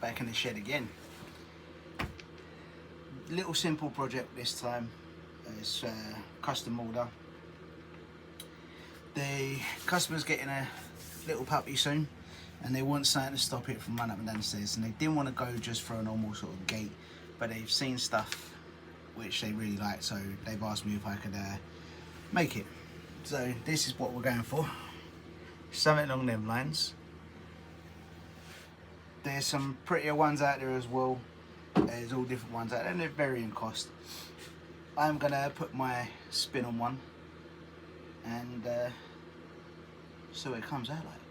back in the shed again. Little simple project this time. It's custom order. The customer's getting a little puppy soon, and they want something to stop it from running up and down the stairs, and they didn't want to go just for a normal sort of gate, but they've seen stuff which they really like, so they've asked me if I could make it. So this is what we're going for, something along them lines. There's some prettier ones out there as well. There's all different ones out there, and they're varying cost. I'm gonna put my spin on one and see what it comes out like.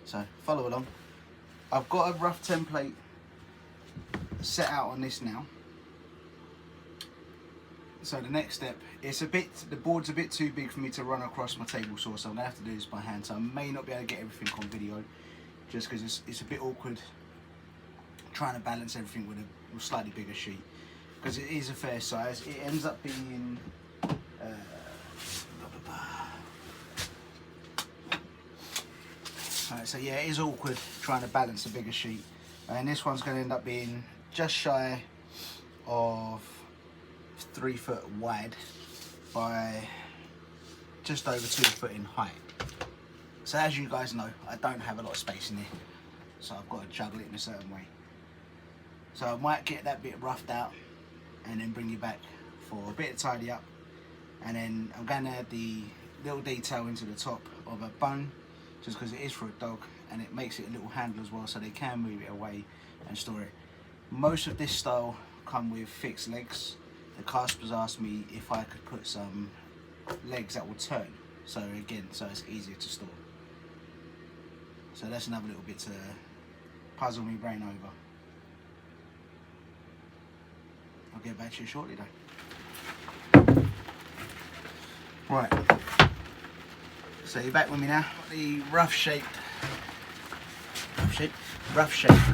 So follow along. I've got a rough template set out on this now. So the next step, the board's a bit too big for me to run across my table saw, so I'm gonna have to do this by hand. So I may not be able to get everything on video, just because it's a bit awkward trying to balance everything with a slightly bigger sheet, because it is a fair size. It ends up being alright, so yeah, it is awkward trying to balance a bigger sheet, and this one's going to end up being just shy of 3 foot wide by just over 2 foot in height. So as you guys know, I don't have a lot of space in here, so I've got to juggle it in a certain way. So I might get that bit roughed out and then bring you back for a bit of tidy up, and then I'm going to add the little detail into the top of a bone, just because it is for a dog, and it makes it a little handle as well, so they can move it away and store it. Most of this style come with fixed legs. The customers asked me if I could put some legs that will turn, so again, so it's easier to store. So that's another little bit to puzzle me brain over. I'll get back to you shortly though. Right, so you're back with me now. The rough shape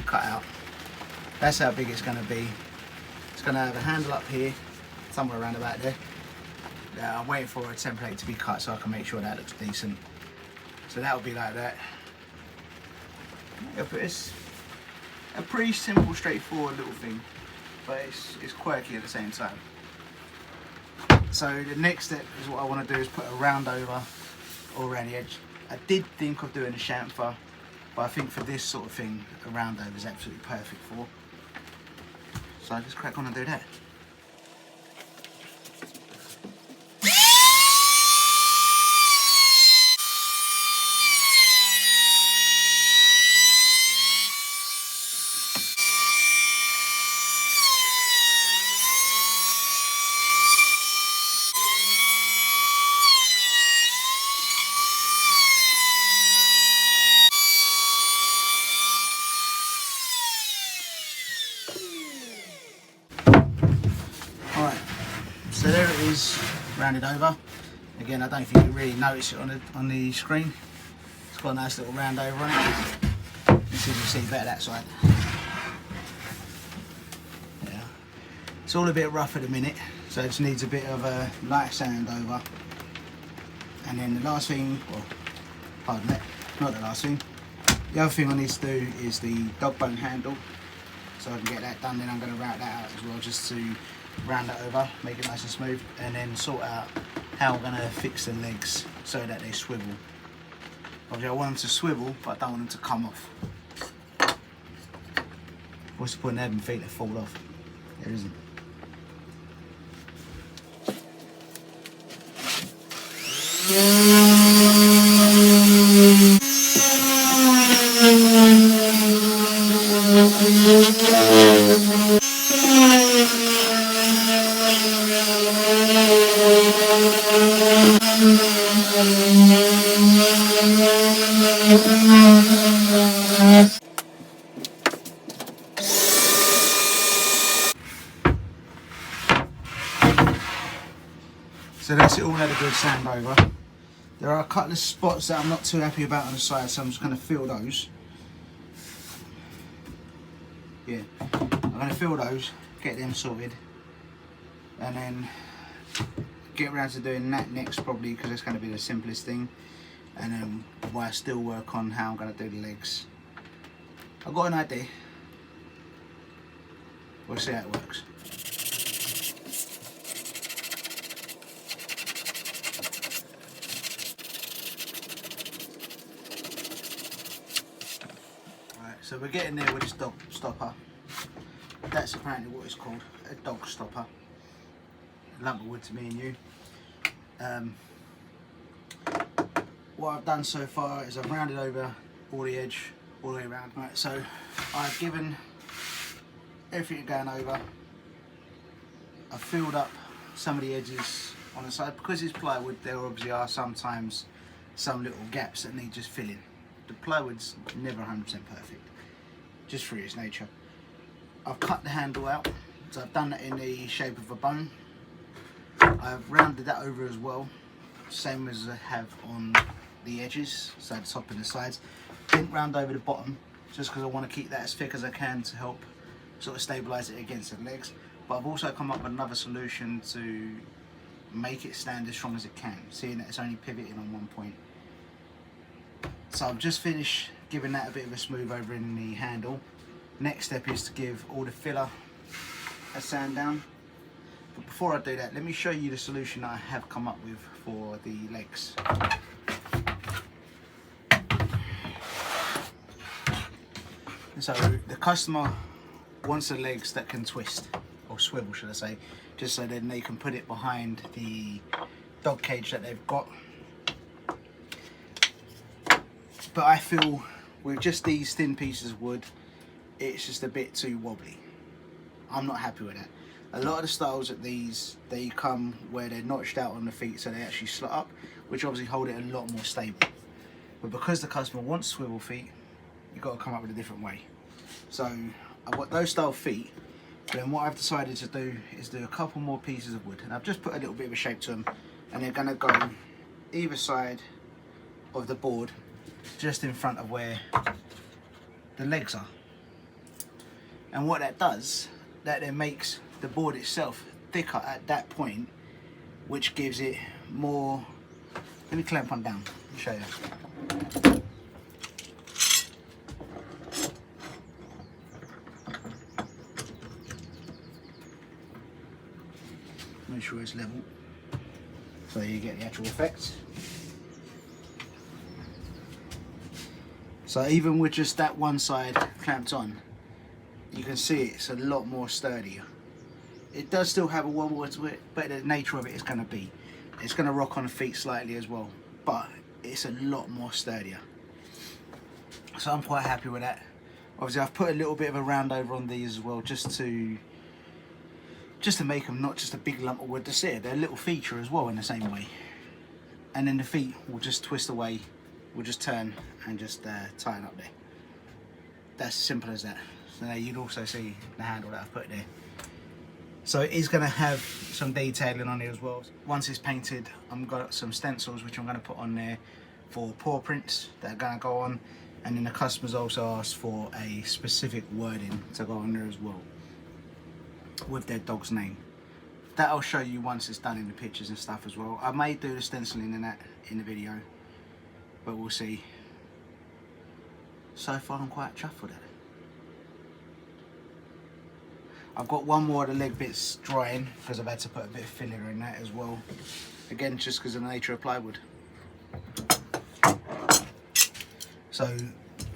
cut out. That's how big it's going to be. It's going to have a handle up here, somewhere around about there. I'm waiting for a template to be cut so I can make sure that looks decent. So that'll be like that. Yeah, but it's a pretty simple, straightforward little thing, but it's quirky at the same time. So the next step is what I want to do is put a round over all around the edge. I did think of doing a chamfer, but I think for this sort of thing, a round over is absolutely perfect for. So I just crack on and do that. So there it is, rounded over. Again, I don't think you can really notice it on the screen. It's got a nice little round over on it. Let's see if you see better that side. Yeah, it's all a bit rough at the minute, so it just needs a bit of a light sand over. And then the last thing, well, pardon me, not the last thing. The other thing I need to do is the dog bone handle. So I can get that done, then I'm going to route that out as well, just to round that over, make it nice and smooth, and then sort out how I'm going to fix the legs so that they swivel. Obviously I want them to swivel, but I don't want them to come off. What's the point in having feet that fall off? There isn't. So that's it all had a good sand over. There are a couple of spots that I'm not too happy about on the side, so I'm just going to fill those. Yeah, I'm going to fill those, get them sorted, and then get around to doing that next probably, because it's going to be the simplest thing. And then while I still work on how I'm going to do the legs. I've got an idea. We'll see how it works. Right, so we're getting there with this dog stopper. That's apparently what it's called, a dog stopper. A lump of wood to me and you. What I've done so far is I've rounded over all the edge all the way around. Right, so I've given everything going over. I've filled up some of the edges on the side. Because it's plywood, there obviously are sometimes some little gaps that need just filling. The plywood's never 100% perfect, just through its nature. I've cut the handle out, so I've done that in the shape of a bone. I've rounded that over as well, same as I have on the edges, so the top and the sides. Didn't round over the bottom, just because I want to keep that as thick as I can to help sort of stabilise it against the legs. But I've also come up with another solution to make it stand as strong as it can, seeing that it's only pivoting on one point. So I've just finished giving that a bit of a smooth over in the handle. Next step is to give all the filler a sand down. But before I do that, let me show you the solution I have come up with for the legs. So the customer wants the legs that can twist, or swivel should I say, just so then they can put it behind the dog cage that they've got. But I feel with just these thin pieces of wood, it's just a bit too wobbly. I'm not happy with that. A lot of the styles at these, they come where they're notched out on the feet so they actually slot up, which obviously hold it a lot more stable. But because the customer wants swivel feet, you've got to come up with a different way. So I've got those style feet, but then what I've decided to do is do a couple more pieces of wood. And I've just put a little bit of a shape to them, and they're going to go either side of the board, just in front of where the legs are. And what that does, that then makes the board itself thicker at that point, which gives it more. Let me clamp one down and show you. Make sure it's level, so you get the actual effect. So even with just that one side clamped on, you can see it's a lot more sturdier. It does still have a wobble to it, but the nature of it is going to be, it's going to rock on the feet slightly as well, but it's a lot more sturdier. So I'm quite happy with that. Obviously I've put a little bit of a round over on these as well, just to make them not just a big lump of wood to sit. They're a little feature as well in the same way. And then the feet will just twist away, will just turn and just tighten up there. That's as simple as that. So there you'd also see the handle that I've put there. So it is going to have some detailing on it as well. Once it's painted, I've got some stencils which I'm going to put on there for paw prints that are going to go on. And then the customers also asked for a specific wording to go on there as well, with their dog's name. That I'll show you once it's done in the pictures and stuff as well. I may do the stenciling in that in the video, but we'll see. So far I'm quite chuffed with it. I've got one more of the leg bits drying because I've had to put a bit of filler in that as well. Again, just because of the nature of plywood. So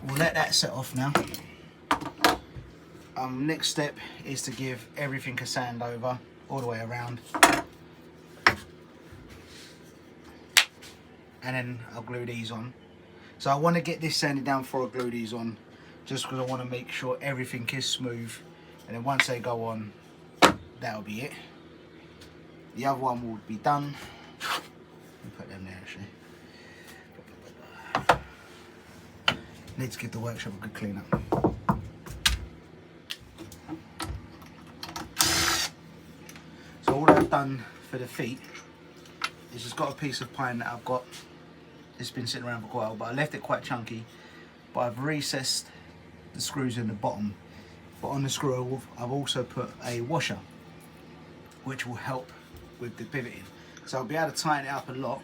we'll let that set off now. Next step is to give everything a sand over all the way around, and then I'll glue these on. So I want to get this sanded down before I glue these on, just because I want to make sure everything is smooth, and then once they go on, that'll be it. The other one will be done. Let me put them there actually. Need to give the workshop a good clean up. All I've done for the feet is just got a piece of pine that I've got. It's been sitting around for quite a while, but I left it quite chunky. But I've recessed the screws in the bottom. But on the screw, I've also put a washer, which will help with the pivoting. So I'll be able to tighten it up a lot,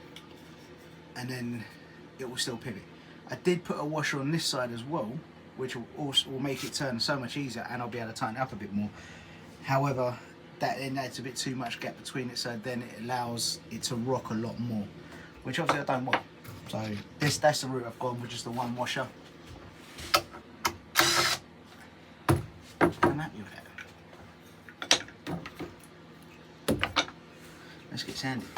and then it will still pivot. I did put a washer on this side as well, which will also make it turn so much easier, and I'll be able to tighten it up a bit more. However, that then adds a bit too much gap between it, so then it allows it to rock a lot more, which obviously I don't want. So that's the route I've gone with, just the one washer. I'm happy with that. Let's get sanded.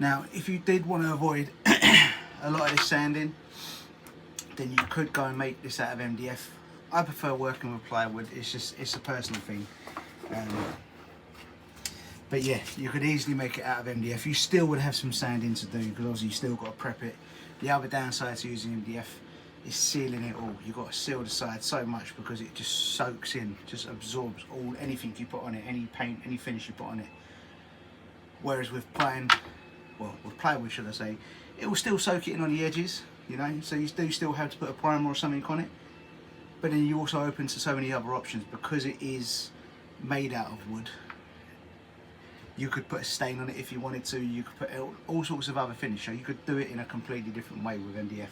Now, if you did want to avoid a lot of this sanding, then you could go and make this out of MDF. I prefer working with plywood. It's a personal thing. But yeah, you could easily make it out of MDF. You still would have some sanding to do because obviously you still got to prep it. The other downside to using MDF is sealing it all. You've got to seal the side so much because it just soaks in, just absorbs anything you put on it, any paint, any finish you put on it. Whereas with with plywood should I say, it will still soak it in on the edges, you know, so you do still have to put a primer or something on it. But then you're also open to so many other options because it is made out of wood. You could put a stain on it if you wanted to. You could put all sorts of other finish. So you could do it in a completely different way with MDF,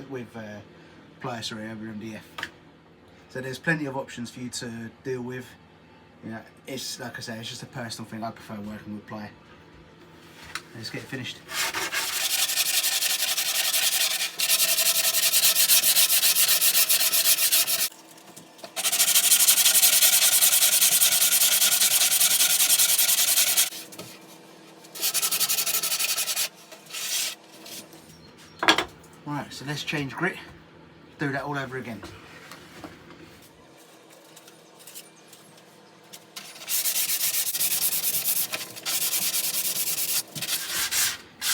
with Pliocery over MDF. So there's plenty of options for you to deal with. You know, it's like I say, it's just a personal thing. I prefer working with ply. Let's get it finished. Right, so let's change grit, do that all over again.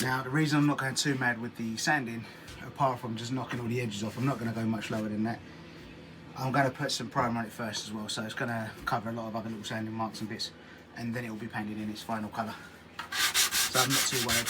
Now, the reason I'm not going too mad with the sanding, apart from just knocking all the edges off, I'm not going to go much lower than that. I'm going to put some primer on it first as well, so it's going to cover a lot of other little sanding marks and bits, and then it will be painted in its final colour. So I'm not too worried.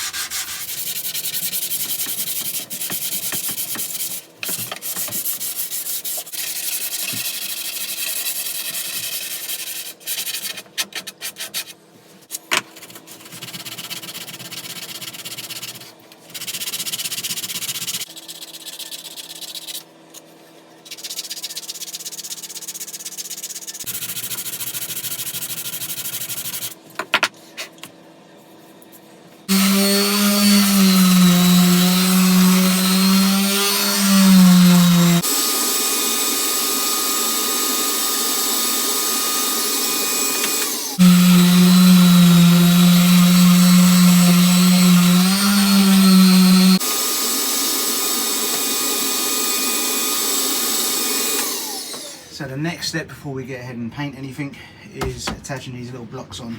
So the next step before we get ahead and paint anything is attaching these little blocks on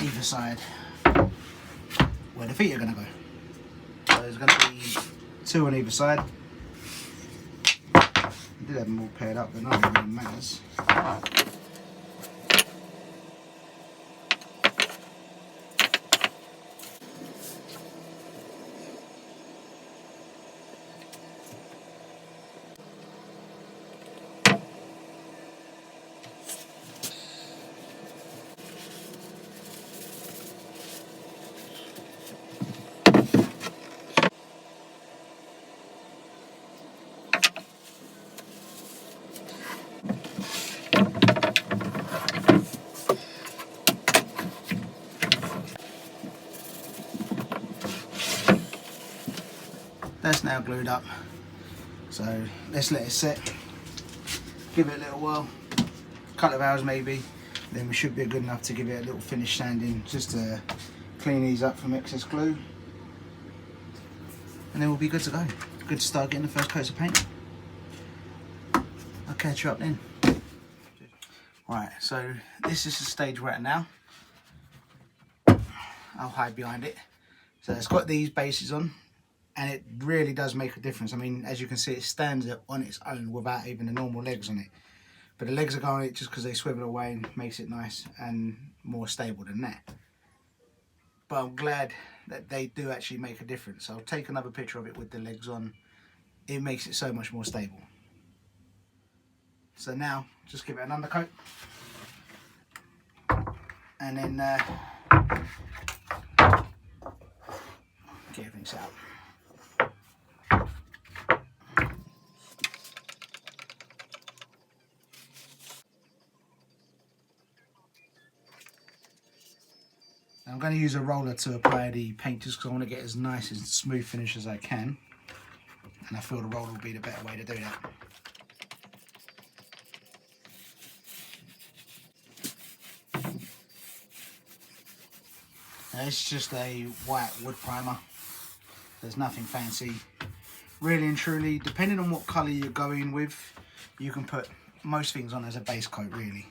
either side where the feet are going to go. So there's going to be 2 on either side. I did have them all paired up, but none of them really matters. That's now glued up, so let's let it set, give it a little while, a couple of hours maybe, then we should be good enough to give it a little finish sanding just to clean these up from excess glue, and then we'll be good to go. Good to start getting the first coats of paint. I'll catch you up then. Right, so this is the stage we're at now. I'll hide behind it. So it's got these bases on, and it really does make a difference. I mean, as you can see, it stands on its own without even the normal legs on it. But the legs are going on it just because they swivel away and makes it nice and more stable than that. but I'm glad that they do actually make a difference. I'll take another picture of it with the legs on. It makes it so much more stable. So now just give it an undercoat, and then get everything set up. I'm going to use a roller to apply the paint just because I want to get as nice and smooth finish as I can, and I feel the roller will be the better way to do that. Now, it's just a white wood primer. There's nothing fancy. Really and truly, depending on what colour you're going with, you can put most things on as a base coat, really.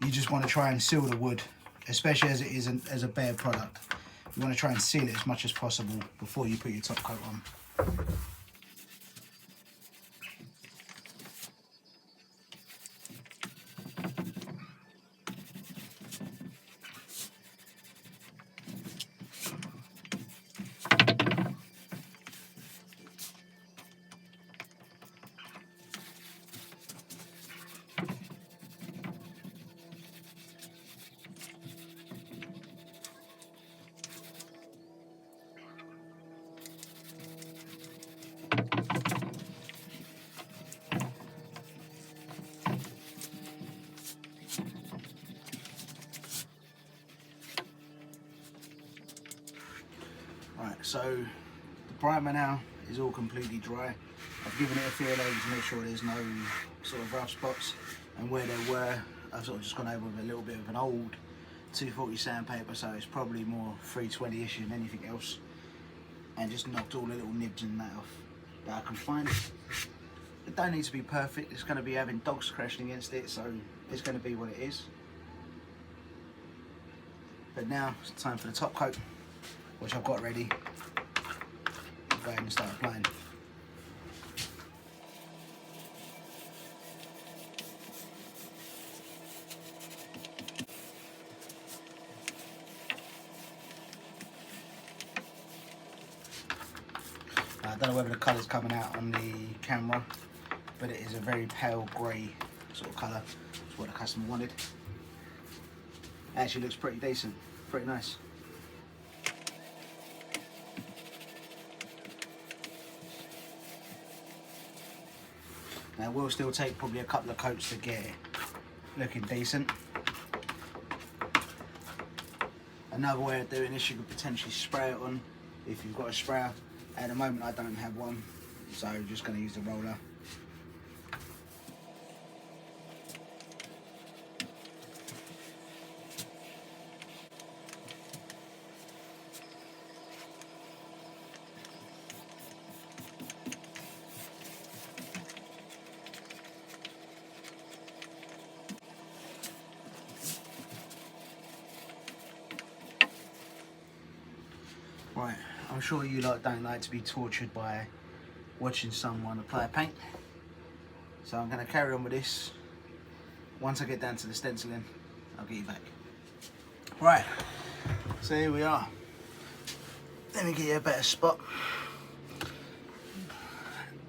You just want to try and seal the wood, especially as it is as a bare product. You want to try and seal it as much as possible before you put your top coat on. Right, so the primer now is all completely dry. I've given it a feel over to make sure there's no sort of rough spots, and where there were, I've sort of just gone over with a little bit of an old 240 sandpaper, so it's probably more 320-ish than anything else, and just knocked all the little nibs and that off that I can find. It don't need to be perfect. It's going to be having dogs crashing against it, so it's going to be what it is. But now it's time for the top coat, which I've got ready. Go ahead and start applying. I don't know whether the colour's coming out on the camera, but it is a very pale grey sort of colour. That's what the customer wanted. It actually looks pretty decent, pretty nice. Now we'll still take probably a couple of coats to get it looking decent. Another way of doing this, you could potentially spray it on if you've got a sprayer. At the moment I don't have one, so I'm just going to use the roller. Right, I'm sure you lot don't like to be tortured by watching someone apply paint, so I'm going to carry on with this. Once I get down to the stenciling, I'll get you back. Right, so here we are. Let me get you a better spot.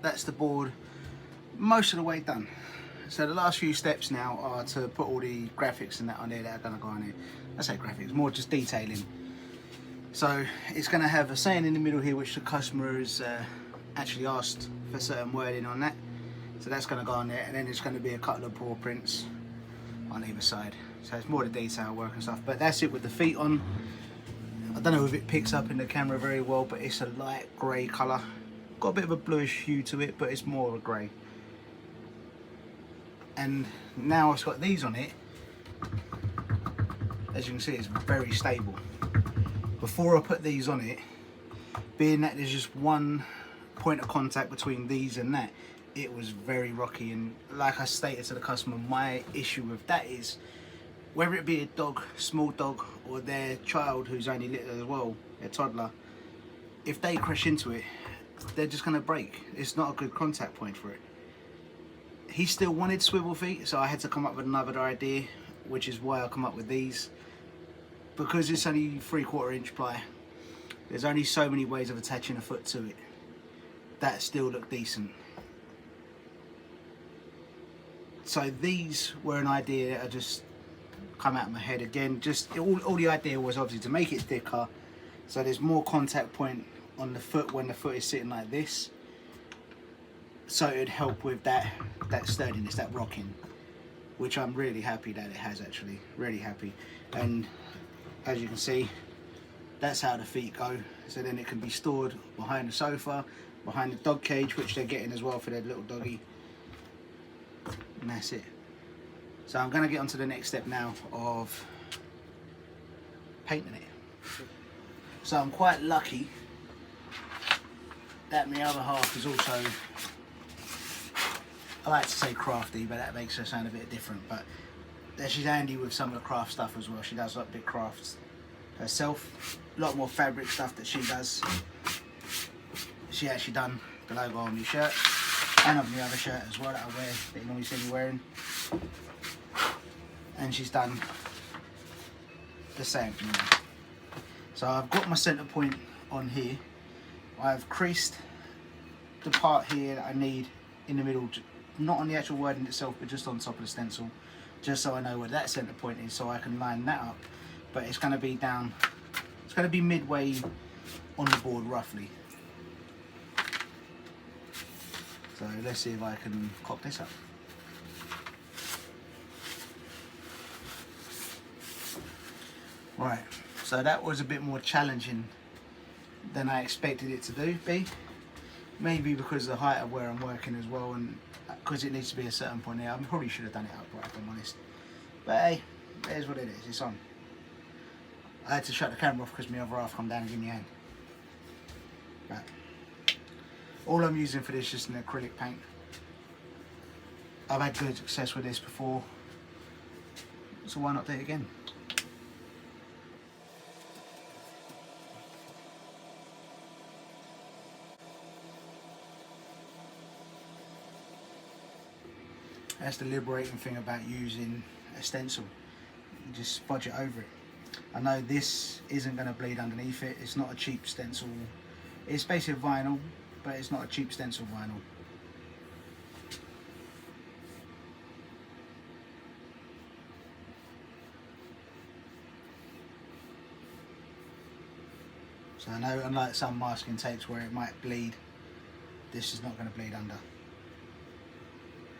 That's the board most of the way done. So the last few steps now are to put all the graphics and that on there that are going to go on here. I say graphics, more just detailing. So it's going to have a saying in the middle here which the customer has actually asked for certain wording on that. So that's going to go on there, and then there's going to be a couple of paw prints on either side. So it's more the detail work and stuff. But that's it with the feet on. I don't know if it picks up in the camera very well, but it's a light grey colour. Got a bit of a bluish hue to it, but it's more of a grey. And now it's got these on it. As you can see, it's very stable. Before I put these on it, being that there's just one point of contact between these and that, it was very rocky. And like I stated to the customer, my issue with that is whether it be a dog, small dog, or their child who's only little as well, a toddler, if they crash into it, they're just going to break. It's not a good contact point for it. He still wanted swivel feet, so I had to come up with another idea, which is why I come up with these. because it's only 3/4 inch ply, there's only so many ways of attaching a foot to it that still look decent. So these were an idea that I just come out of my head again. Just all the idea was obviously to make it thicker, so there's more contact point on the foot when the foot is sitting like this. So it'd help with that sturdiness, that rocking, which I'm really happy that it has, actually, really happy. And as you can see, that's how the feet go. So then it can be stored behind the sofa, behind the dog cage, which they're getting as well for their little doggy. And that's it. So I'm going to get on to the next step now of painting it. So I'm quite lucky that my other half is also, I like to say crafty, but that makes her sound a bit different, but she's handy with some of the craft stuff as well. She does like big crafts herself, a lot more fabric stuff that she does. She actually done the logo on my shirt and on the other shirt as well that I wear, that you normally see me wearing. And she's done the same for me. So I've got my centre point on here. I've creased the part here that I need in the middle, not on the actual wording itself, but just on top of the stencil, just so I know where that centre point is, so I can line that up. But it's going to be down, it's going to be midway on the board roughly. So let's see if I can cock this up. Right, so that was a bit more challenging than I expected it to be. Maybe because of the height of where I'm working as well, and because it needs to be a certain point here. I probably should have done it upright, if I'm honest. But hey, it is what it is, it's on. I had to shut the camera off because my other half come down and give me a hand. Right. All I'm using for this is just an acrylic paint. I've had good success with this before, so why not do it again? That's the liberating thing about using a stencil. You just fudge it over it. I know this isn't going to bleed underneath it. It's not a cheap stencil. It's basically vinyl, but it's not a cheap stencil vinyl. So I know, unlike some masking tapes where it might bleed, this is not going to bleed under.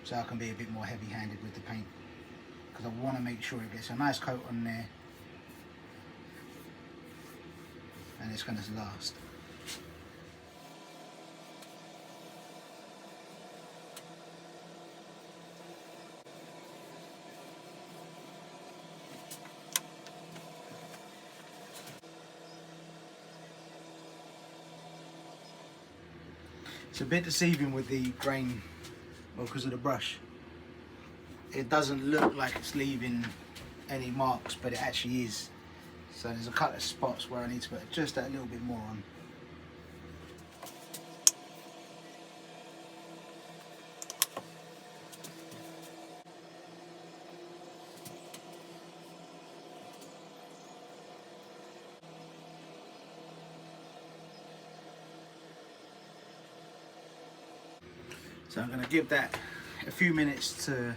So I can be a bit more heavy-handed with the paint, because I want to make sure it gets a nice coat on there and it's going to last. It's a bit deceiving with the grain, well, because of the brush. It doesn't look like it's leaving any marks, but it actually is. So there's a couple of spots where I need to put just that little bit more on. So I'm going to give that a few minutes to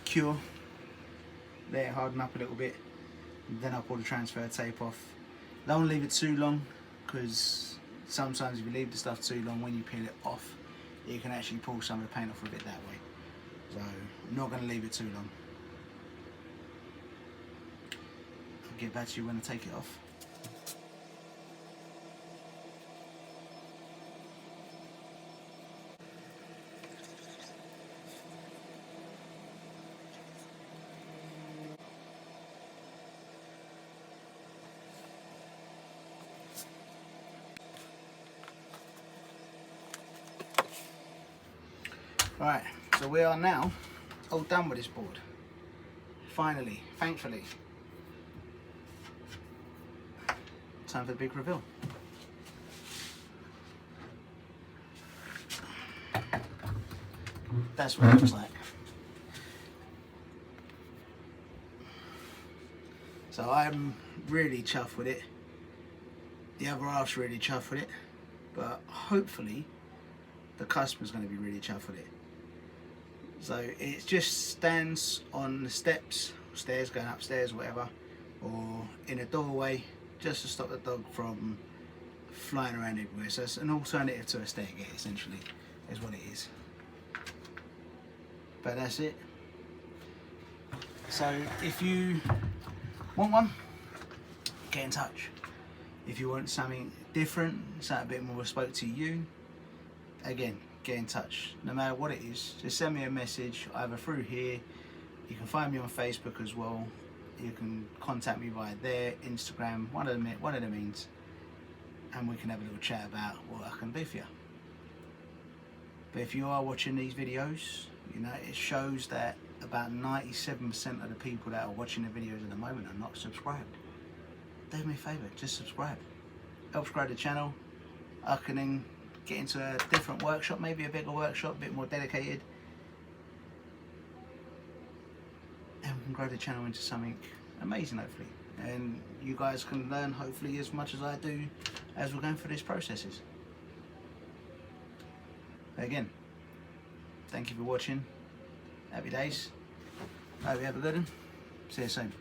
cure, let it harden up a little bit, and then I'll pull the transfer tape off. Don't leave it too long, because sometimes if you leave the stuff too long, when you peel it off, you can actually pull some of the paint off with it that way. So I'm not going to leave it too long. I'll get back to you when I take it off. Right, so we are now all done with this board. Finally, thankfully. Time for the big reveal. That's what it looks like. So So I'm really chuffed with it. The other half's really chuffed with it, but hopefully the customer's going to be really chuffed with it. So it just stands on the steps, stairs going upstairs, whatever, or in a doorway, just to stop the dog from flying around everywhere. So it's an alternative to a stairgate, essentially, is what it is. But that's it. So if you want one, get in touch. If you want something different, something a bit more bespoke to you, again, get in touch. No matter what it is, just send me a message either through here. You can find me on Facebook as well. You can contact me via there, Instagram, one of the means, and we can have a little chat about what I can do for you. But if you are watching these videos, you know, it shows that about 97% of the people that are watching the videos at the moment are not subscribed. Do me a favour, just subscribe. Helps grow the channel. I can then get into a different workshop, maybe a bigger workshop, a bit more dedicated, and we can grow the channel into something amazing, hopefully. And you guys can learn, hopefully, as much as I do as we're going through these processes. Again, thank you for watching. Happy days. Hope you have a good one. See you soon.